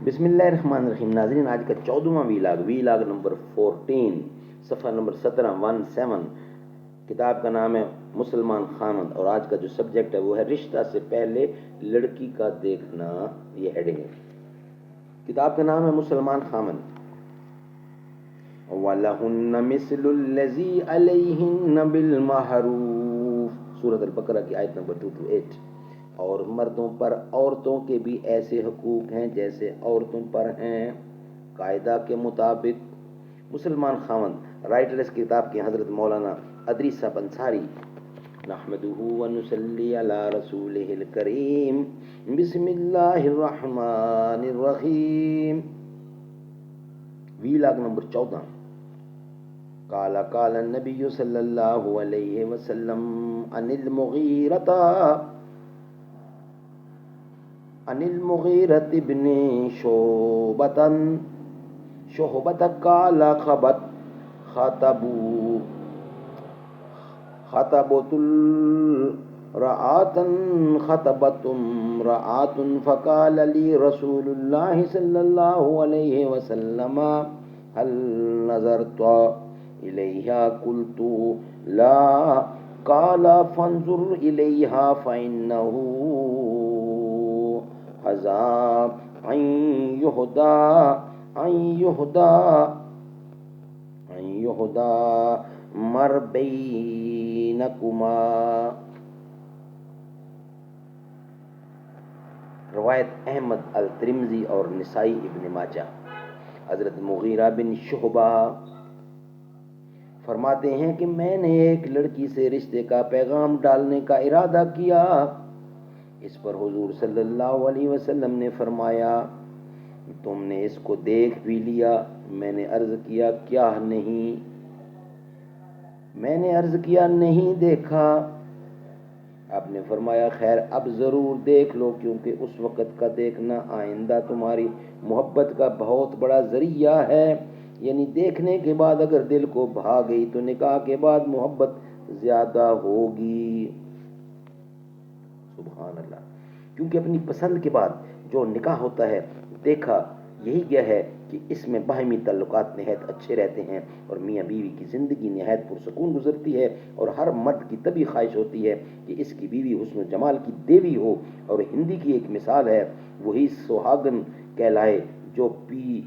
بسم اللہ الرحمن الرحیم. ناظرین، آج کا 14واں ویلاگ نمبر 14، صفحہ نمبر 17 کتاب کا نام ہے مسلمان خامند، اور آج کا جو سبجیکٹ ہے وہ ہے رشتہ سے پہلے لڑکی کا دیکھنا. یہ ہیڈنگ ہے. کتاب کا نام ہے مسلمان خامند. وَلَهُنَّ مِثْلُ الَّذِي عَلَيْهِنَّ بِالْمَعْرُوفِ، سورۃ البقرہ کی آیت نمبر 2-8. اور مردوں پر عورتوں کے بھی ایسے حقوق ہیں جیسے عورتوں پر ہیں قاعدہ کے مطابق. مسلمان خاوند، رائٹر اس کتاب کے حضرت مولانا ادریس صاحب انصاری. نحمدہ ونصلی علی رسولہ الکریم. بسم اللہ الرحمن الرحیم. Vlog number 14. قال النبی صلی اللہ علیہ وسلم عن المغیرۃ بن شعبۃ قال خطبت امرأة فقال لي رسول الله صلى الله عليه وسلم هل نظرت إليها؟ قلت لا. قال فانظر إليها فإنه حذا أن يهدى مر بينكما. روایت احمد الترمذی اور نسائی ابن ماجہ. حضرت مغیرہ بن شعبہ فرماتے ہیں کہ میں نے ایک لڑکی سے رشتے کا پیغام ڈالنے کا ارادہ کیا. اس پر حضور صلی اللہ علیہ وسلم نے فرمایا تم نے اس کو دیکھ بھی لیا؟ میں نے عرض کیا نہیں دیکھا. آپ نے فرمایا خیر اب ضرور دیکھ لو، کیونکہ اس وقت کا دیکھنا آئندہ تمہاری محبت کا بہت بڑا ذریعہ ہے. یعنی دیکھنے کے بعد اگر دل کو بھا گئی تو نکاح کے بعد محبت زیادہ ہوگی. سبحان اللہ. کیونکہ اپنی پسند کے بعد جو نکاح ہوتا ہے، دیکھا یہی گیا ہے کہ اس میں باہمی تعلقات نہایت اچھے رہتے ہیں اور میاں بیوی کی زندگی نہایت پرسکون گزرتی ہے. اور ہر مرد کی طبی خواہش ہوتی ہے کہ اس کی بیوی حسن و جمال کی دیوی ہو. اور ہندی کی ایک مثال ہے، وہی سہاگن کہلائے جو پیا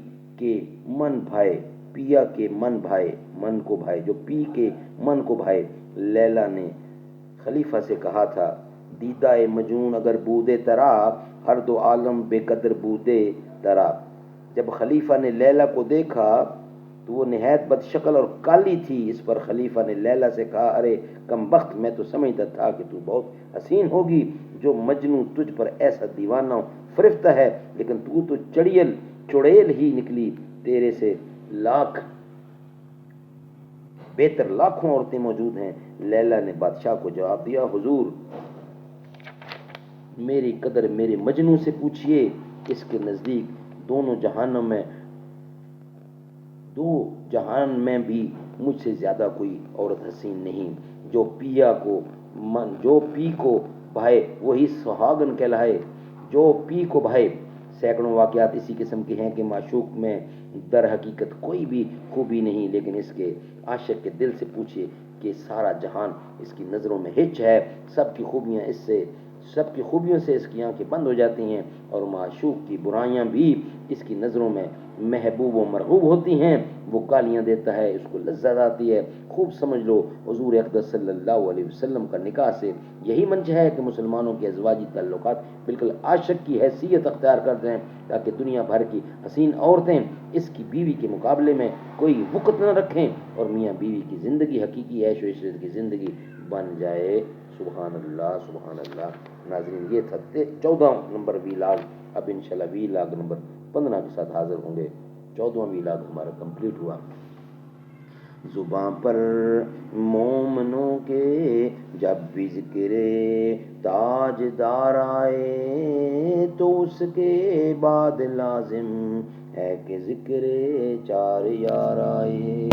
کے من کو بھائے. لیلا نے خلیفہ سے کہا تھا دیدہ مجنون اگر بودے ترا، ہر دو عالم بے قدر بودے ترا. جب خلیفہ نے لیلا کو دیکھا تو وہ نہایت بد شکل اور کالی تھی. اس پر خلیفہ نے لیلا سے کہا ارے کم بخت، میں تو سمجھتا تھا کہ تو بہت حسین ہوگی. جو مجنو تجھ پر ایسا دیوانہ فرفتہ ہے، لیکن تو چڑیل ہی نکلی. تیرے سے بہتر لاکھوں عورتیں موجود ہیں. لیلا نے بادشاہ کو جواب دیا حضور میری قدر میرے مجنو سے پوچھئے، اس کے نزدیک دو جہان میں بھی مجھ سے زیادہ کوئی عورت حسین نہیں. جو پی کو بھائے وہی سہاگن کہلائے. جو پی کو بھائے. سینکڑوں واقعات اسی قسم کے ہیں کہ معشوق میں در حقیقت کوئی بھی خوبی نہیں، لیکن اس کے عاشق کے دل سے پوچھے کہ سارا جہان اس کی نظروں میں ہچ ہے. سب کی خوبیوں سے اس کی آنکھیں بند ہو جاتی ہیں، اور معشوق کی برائیاں بھی اس کی نظروں میں محبوب و مرغوب ہوتی ہیں. وہ گالیاں دیتا ہے، اس کو لذت آتی ہے. خوب سمجھ لو حضور اقدس صلی اللہ علیہ وسلم کا نکاح سے یہی منشا ہے کہ مسلمانوں کے ازواجی تعلقات بالکل عاشق کی حیثیت اختیار کرتے ہیں، تاکہ دنیا بھر کی حسین عورتیں اس کی بیوی کے مقابلے میں کوئی وقت نہ رکھیں اور میاں بیوی کی زندگی حقیقی عیش و عشرت کی زندگی بن جائے. سبحان اللہ سبحان اللہ. ناظرین، یہ تھا 14 نمبر ویلاگ. اب انشاءاللہ ویلاگ نمبر 15 کے ساتھ حاضر ہوں گے. 14واں ویلاگ ہمارا کمپلیٹ ہوا. زباں پر مومنوں کے جب بھی ذکر تاجدار آئے، تو اس کے بعد لازم ہے کہ ذکر چار یار آئے.